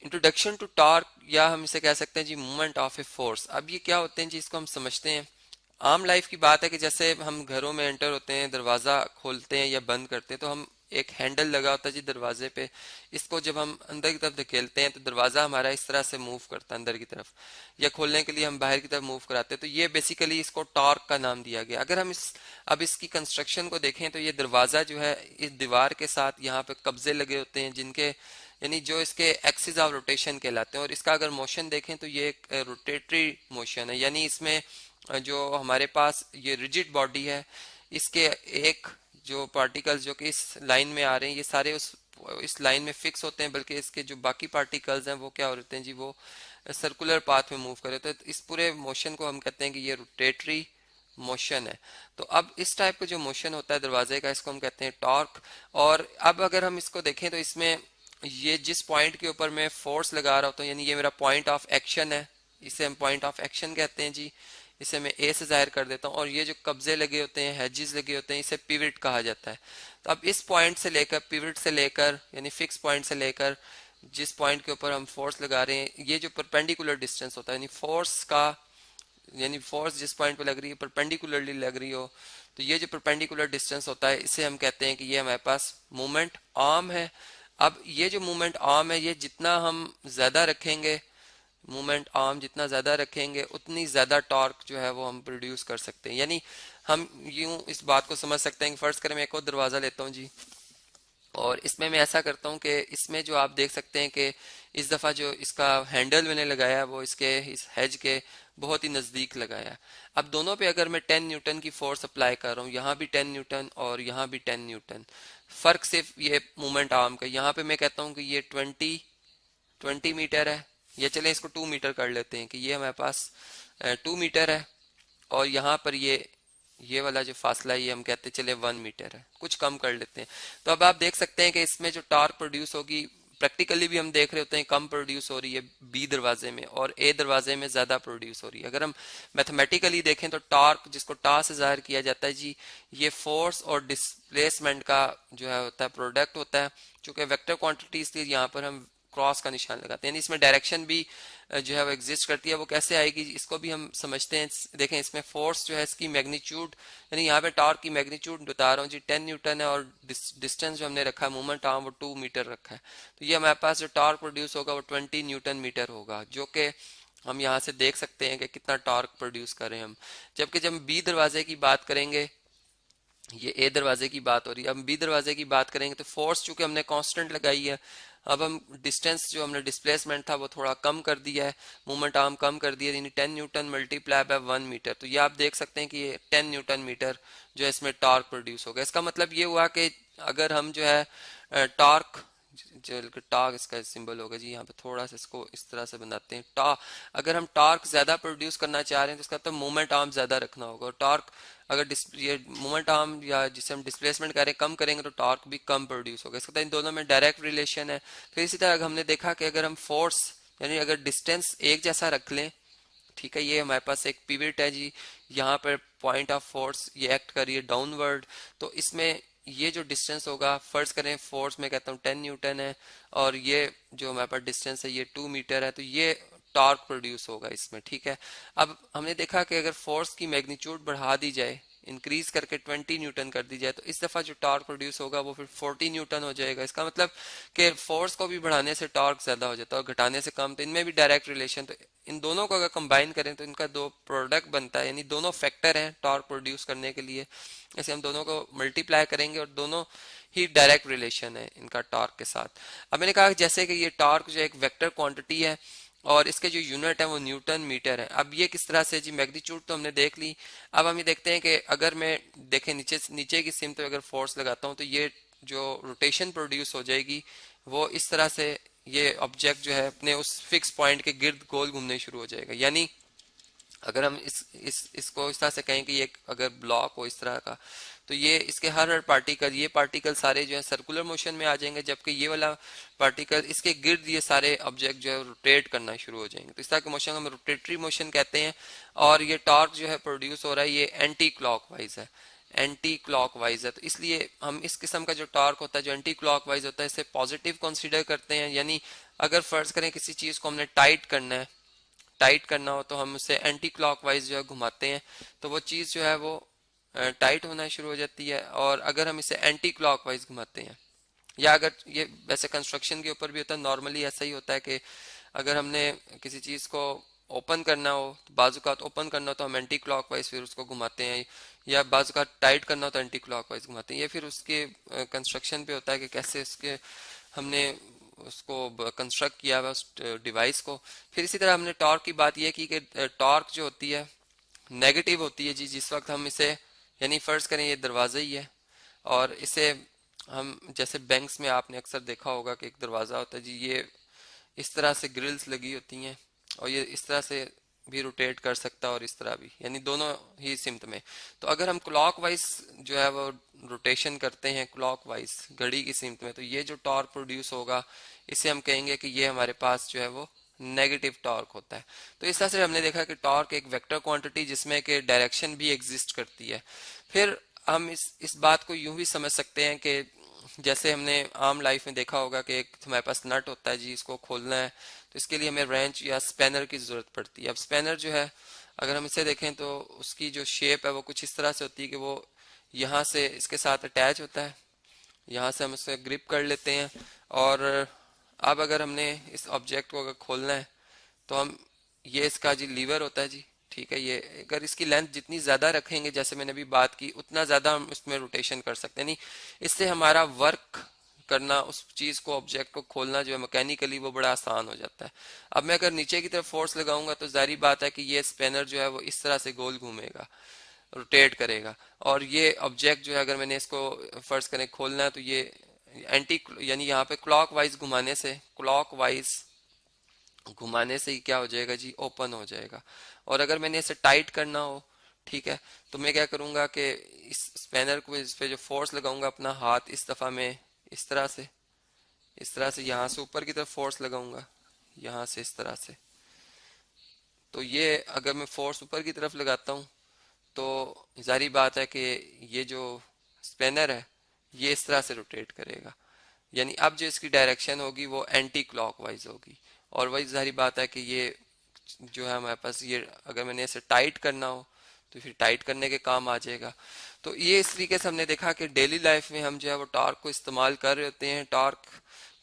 Introduction to torque, या हम इसे कह सकते हैं जी मूवमेंट ऑफ ए फोर्स। अब ये क्या होते हैं जी, इसको हम समझते हैं। आम लाइफ की बात है कि जैसे हम घरों में एंटर होते हैं, दरवाज़ा खोलते हैं या बंद करते हैं, तो हम एक हैंडल लगा होता है जी दरवाजे पे, इसको जब हम अंदर की तरफ धकेलते हैं तो दरवाज़ा हमारा इस तरह से मूव करता है अंदर की तरफ, या खोलने के लिए हम बाहर की तरफ मूव कराते हैं। तो ये बेसिकली इसको टॉर्क का नाम दिया गया। अगर हम अब इसकी कंस्ट्रक्शन को देखें तो ये दरवाज़ा जो है इस दीवार के साथ यहाँ पे कब्जे लगे होते हैं, जिनके यानी जो इसके एक्सिस ऑफ रोटेशन कहलाते हैं। और इसका अगर मोशन देखें तो ये एक रोटेटरी मोशन है, यानी इसमें जो हमारे पास ये रिजिड बॉडी है, इसके एक जो पार्टिकल्स जो कि इस लाइन में आ रहे हैं, ये सारे उस इस लाइन में फिक्स होते हैं, बल्कि इसके जो बाकी पार्टिकल्स हैं वो क्या होते हैं जी, वो सर्कुलर पाथ में मूव कर रहे हैं। तो इस पूरे मोशन को हम कहते हैं कि ये रोटेटरी मोशन है। तो अब इस टाइप का जो मोशन होता है दरवाजे का, इसको हम कहते हैं टॉर्क। और अब अगर हम इसको देखें तो इसमें ये जिस पॉइंट के ऊपर मैं फोर्स लगा रहा होता हूँ, यानी ये मेरा पॉइंट ऑफ एक्शन है, इसे हम पॉइंट ऑफ एक्शन कहते हैं जी। इसे मैं ए से जाहिर कर देता हूँ। और ये जो कब्जे लगे होते हैं, हेजिस लगे होते हैं, इसे पिवट कहा जाता है। तो अब इस पॉइंट से लेकर, पिवट से लेकर यानी फिक्स पॉइंट से लेकर जिस पॉइंट के ऊपर हम फोर्स लगा रहे हैं, ये जो परपेंडिकुलर डिस्टेंस होता है, यानी फोर्स का, यानी फोर्स जिस पॉइंट पे लग रही है परपेंडिकुलरली लग रही हो, तो ये जो परपेंडिकुलर डिस्टेंस होता है, इसे हम कहते हैं कि ये हमारे पास मोमेंट आर्म है। अब ये जो मूवमेंट आर्म है, ये जितना हम ज्यादा रखेंगे, मूवमेंट आर्म जितना ज्यादा रखेंगे, उतनी ज्यादा टॉर्क जो है वो हम प्रोड्यूस कर सकते हैं। यानी हम यूं इस बात को समझ सकते हैं कि फर्ज करें मैं एक और दरवाजा लेता हूँ जी, और इसमें मैं ऐसा करता हूँ कि इसमें जो आप देख सकते हैं कि इस दफ़ा जो इसका हैंडल मैंने लगाया है वो इसके इस हेज के बहुत ही नज़दीक लगाया है। अब दोनों पे अगर मैं 10 न्यूटन की फोर्स अप्लाई कर रहा हूँ, यहाँ भी 10 न्यूटन और यहाँ भी 10 न्यूटन, फ़र्क सिर्फ ये मूवमेंट आर्म का। यहाँ पे मैं कहता हूँ कि ये 20 मीटर है, या चलें इसको 2 मीटर कर लेते हैं कि ये हमारे पास 2 मीटर है। और यहाँ पर ये वाला जो फासला है, ये हम कहते चले 1 मीटर है, कुछ कम कर लेते हैं। तो अब आप देख सकते हैं कि इसमें जो टॉर्क प्रोड्यूस होगी, प्रैक्टिकली भी हम देख रहे होते हैं कम प्रोड्यूस हो रही है बी दरवाजे में, और ए दरवाजे में ज्यादा प्रोड्यूस हो रही है। अगर हम मैथमेटिकली देखें तो टॉर्क, जिसको टा से जाहिर किया जाता है जी, ये फोर्स और डिस्प्लेसमेंट का जो है होता है प्रोडक्ट होता है। चूंकि वेक्टर क्वांटिटी, इसलिए यहाँ पर हम क्रॉस का निशान लगाते हैं, यानी इसमें डायरेक्शन भी जो है वो एग्जिस्ट करती है। वो कैसे आएगी इसको भी हम समझते हैं। देखें इसमें फोर्स जो है इसकी मैग्नीट्यूड, यानी यहाँ पे टॉर्क की मैग्नीट्यूड बता रहा हूँ जी, 10 न्यूटन है, और डिस्टेंस जो हमने रखा है मूवमेंट आर्म वो 2 मीटर रखा है। तो ये हमारे पास जो टॉर्क प्रोड्यूस होगा वो 20 न्यूटन मीटर होगा, जो कि हम यहाँ से देख सकते हैं कि कितना टॉर्क प्रोड्यूस कर रहे हैं हम। जबकि जब हम बी दरवाजे की बात करेंगे, ये ए दरवाजे की बात हो रही है, अब बी दरवाजे की बात करेंगे तो फोर्स चूंकि हमने कांस्टेंट लगाई है, अब हम डिस्टेंस जो हमने डिस्प्लेसमेंट था वो थोड़ा कम कर दिया है, मूवमेंट आर्म कम कर दिया, यानी 10 न्यूटन मल्टीप्लाई बाय 1 मीटर। तो ये आप देख सकते हैं कि ये 10 न्यूटन मीटर जो है इसमें टॉर्क प्रोड्यूस होगा। इसका मतलब ये हुआ कि अगर हम जो है टॉर्क, जो टॉर्क इसका सिंबल होगा जी, यहाँ पे थोड़ा सा इसको इस तरह से बनाते हैं टॉ, अगर हम टॉर्क ज्यादा प्रोड्यूस करना चाह रहे हैं तो इसका तो मूवमेंट आर्म ज्यादा रखना होगा। और टॉर्क अगर ये मूवमेंट आर्म या जिसे हम डिस्प्लेसमेंट करें कम करेंगे तो टॉर्क भी कम प्रोड्यूस होगा। इसका तो इन दोनों में डायरेक्ट रिलेशन है। फिर इसी तरह हमने देखा कि अगर हम फोर्स, यानी अगर डिस्टेंस एक जैसा रख लें, ठीक है, ये हमारे पास एक पिवट है जी, यहाँ पर पॉइंट ऑफ फोर्स ये एक्ट कर रही है डाउनवर्ड, तो इसमें ये जो डिस्टेंस होगा, फर्ज करें फोर्स में कहता हूँ 10 न्यूटन है, और ये जो हमारे पास डिस्टेंस है ये 2 मीटर है, तो ये टॉर्क प्रोड्यूस होगा इसमें। ठीक है, अब हमने देखा कि अगर फोर्स की मैग्नीट्यूड बढ़ा दी जाए, इंक्रीज करके 20 न्यूटन कर दी जाए, तो इस दफा जो टॉर्क प्रोड्यूस होगा वो फिर 40 न्यूटन हो जाएगा। इसका मतलब कि फोर्स को भी बढ़ाने से टॉर्क ज्यादा हो जाता है और घटाने से कम, तो इनमें भी डायरेक्ट रिलेशन। तो इन दोनों को अगर कंबाइन करें तो इनका दो प्रोडक्ट बनता है, यानी दोनों फैक्टर हैं टॉर्क प्रोड्यूस करने के लिए। ऐसे हम दोनों को मल्टीप्लाई करेंगे और दोनों ही डायरेक्ट रिलेशन है इनका टॉर्क के साथ। अब मैंने कहा जैसे कि ये टॉर्क जो एक वेक्टर क्वांटिटी है और इसके जो यूनिट है वो न्यूटन मीटर है। अब ये किस तरह से जी, मैग्नीट्यूड तो हमने देख ली। अब हम ये देखते हैं कि अगर मैं देखें नीचे की सिम पे अगर फोर्स लगाता हूँ तो ये जो रोटेशन प्रोड्यूस हो जाएगी वो इस तरह से, ये ऑब्जेक्ट जो है अपने उस फिक्स पॉइंट के गिर्द गोल घूमने शुरू हो जाएगा। यानी अगर हम इसको इस तरह से कहें कि ये अगर ब्लॉक हो इस तरह का, तो ये इसके हर पार्टिकल, ये पार्टिकल सारे जो है सर्कुलर मोशन में आ जाएंगे, जबकि ये वाला पार्टिकल इसके गिर्द ये सारे ऑब्जेक्ट जो है रोटेट करना शुरू हो जाएंगे। तो इस तरह के मोशन हम रोटेटरी मोशन कहते हैं। और ये टॉर्क जो है प्रोड्यूस हो रहा है ये एंटी क्लॉकवाइज है, एंटी क्लॉकवाइज है, तो इसलिए हम इस किस्म का जो टॉर्क होता है जो एंटी क्लॉकवाइज होता है इसे पॉजिटिव कंसीडर करते हैं। यानी अगर फर्ज करें किसी चीज को हमने टाइट करना हो तो हम उसे एंटी क्लॉकवाइज जो है घुमाते हैं, तो वो चीज जो है वो टाइट होना शुरू हो जाती है। और अगर हम इसे एंटी क्लॉकवाइज घुमाते हैं, या अगर ये वैसे कंस्ट्रक्शन के ऊपर भी होता है, नॉर्मली ऐसा ही होता है कि अगर हमने किसी चीज को ओपन करना हो तो बाजू का ओपन करना हो तो हम एंटी क्लॉकवाइज फिर उसको घुमाते हैं, या बाजू का टाइट करना हो तो एंटी क्लॉकवाइज घुमाते हैं। ये फिर उसके कंस्ट्रक्शन पे होता है कि कैसे उसके हमने उसको कंस्ट्रक्ट किया हुआ उस डिवाइस को। फिर इसी तरह हमने टॉर्क की बात यह की कि टॉर्क जो होती है नेगेटिव होती है जी जिस वक्त हम इसे, यानी फर्ज करें ये दरवाजा ही है और इसे हम जैसे बैंक्स में आपने अक्सर देखा होगा कि एक दरवाजा होता है जी, ये इस तरह से ग्रिल्स लगी होती हैं और ये इस तरह से भी रोटेट कर सकता है और इस तरह भी, यानी दोनों ही सिमत में। तो अगर हम क्लॉकवाइज जो है वो रोटेशन करते हैं क्लॉकवाइज घड़ी की सिमत में, तो ये जो टॉर्क प्रोड्यूस होगा इसे हम कहेंगे कि ये हमारे पास जो है वो नेगेटिव टॉर्क होता है। तो इस तरह से हमने देखा कि टॉर्क एक वेक्टर क्वांटिटी जिसमें कि डायरेक्शन भी एग्जिस्ट करती है। फिर हम इस बात को यूं भी समझ सकते हैं कि जैसे हमने आम लाइफ में देखा होगा कि एक हमारे पास नट होता है जी, इसको खोलना है तो इसके लिए हमें रेंच या स्पैनर की जरूरत पड़ती है। अब स्पैनर जो है अगर हम इसे देखें तो उसकी जो शेप है वो कुछ इस तरह से होती है कि वो यहाँ से इसके साथ अटैच होता है, यहाँ से हम उसे ग्रिप कर लेते हैं। और अब अगर हमने इस ऑब्जेक्ट को अगर खोलना है तो हम, ये इसका जी लीवर होता है जी, ठीक है। ये अगर इसकी लेंथ जितनी ज्यादा रखेंगे जैसे मैंने अभी बात की उतना ज्यादा हम इसमें रोटेशन कर सकते हैं, नहीं इससे हमारा वर्क करना उस चीज को ऑब्जेक्ट को खोलना जो है मैकेनिकली वो बड़ा आसान हो जाता है। अब मैं अगर नीचे की तरफ फोर्स लगाऊंगा तो जारी बात है कि ये स्पेनर जो है वो इस तरह से गोल घूमेगा, रोटेट करेगा। और ये ऑब्जेक्ट जो है अगर मैंने इसको फर्ज करें खोलना है तो ये एंटी, यानी यहाँ पे क्लॉकवाइज घुमाने से ही क्या हो जाएगा जी, ओपन हो जाएगा। और अगर मैंने इसे टाइट करना हो, ठीक है, तो मैं क्या करूंगा कि इस स्पैनर को इस पे जो फोर्स लगाऊंगा अपना हाथ इस दफा में इस तरह से यहाँ से ऊपर की तरफ फोर्स लगाऊंगा, यहाँ से इस तरह से। तो ये अगर मैं फोर्स ऊपर की तरफ लगाता हूँ तो जारी बात है कि ये जो स्पेनर है ये इस तरह से रोटेट करेगा, यानी अब जो इसकी डायरेक्शन होगी वो एंटी क्लॉकवाइज होगी। और वही जारी बात है कि ये जो है हमारे पास, ये अगर मैंने इसे टाइट करना हो तो फिर टाइट करने के काम आ जाएगा। तो ये इस तरीके से हमने देखा कि डेली लाइफ में हम जो है वो टॉर्क को इस्तेमाल कर रहे होते हैं। टॉर्क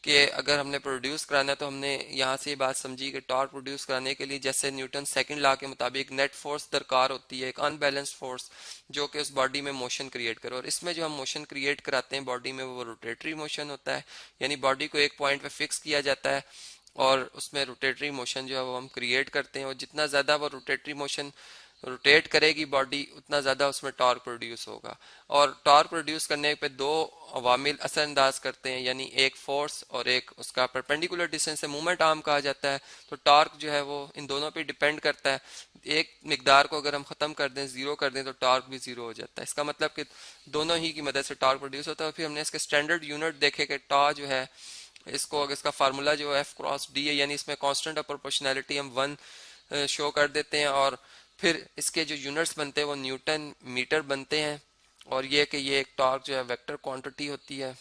के अगर हमने प्रोड्यूस कराना है तो हमने यहाँ से ये बात समझी कि टॉर्क प्रोड्यूस कराने के लिए जैसे न्यूटन सेकंड लॉ के मुताबिक नेट फोर्स दरकार होती है, एक अनबैलेंस्ड फोर्स जो कि उस बॉडी में मोशन क्रिएट करे। और इसमें जो हम मोशन क्रिएट कराते हैं बॉडी में वो रोटेटरी मोशन होता है, यानी बॉडी को एक पॉइंट पे फिक्स किया जाता है और उसमें रोटेटरी मोशन जो है वो हम क्रिएट करते हैं। और जितना ज़्यादा वो रोटेटरी मोशन रोटेट करेगी बॉडी उतना ज़्यादा उसमें टॉर्क प्रोड्यूस होगा। और टॉर्क प्रोड्यूस करने पे दो अवामिल असरअंदाज करते हैं, यानी एक फोर्स और एक उसका परपेंडिकुलर डिस्टेंस से मूवमेंट आर्म कहा जाता है। तो टॉर्क जो है वो इन दोनों पे डिपेंड करता है। एक मिकदार को अगर हम ख़त्म कर दें, ज़ीरो कर दें, तो टॉर्क भी ज़ीरो हो जाता है। इसका मतलब कि दोनों ही की मदद से टॉर्क प्रोड्यूस होता है। फिर हमने इसके स्टैंडर्ड यूनिट देखे कि टॉ जो है इसको, अगर इसका फार्मूला जो एफ क्रॉस डी है, यानी इसमें कांस्टेंट ऑफ प्रोपोर्शनैलिटी हम 1 शो कर देते हैं। और फिर इसके जो यूनिट्स बनते हैं वो न्यूटन मीटर बनते हैं। और ये कि ये एक टॉर्क जो है वेक्टर क्वांटिटी होती है।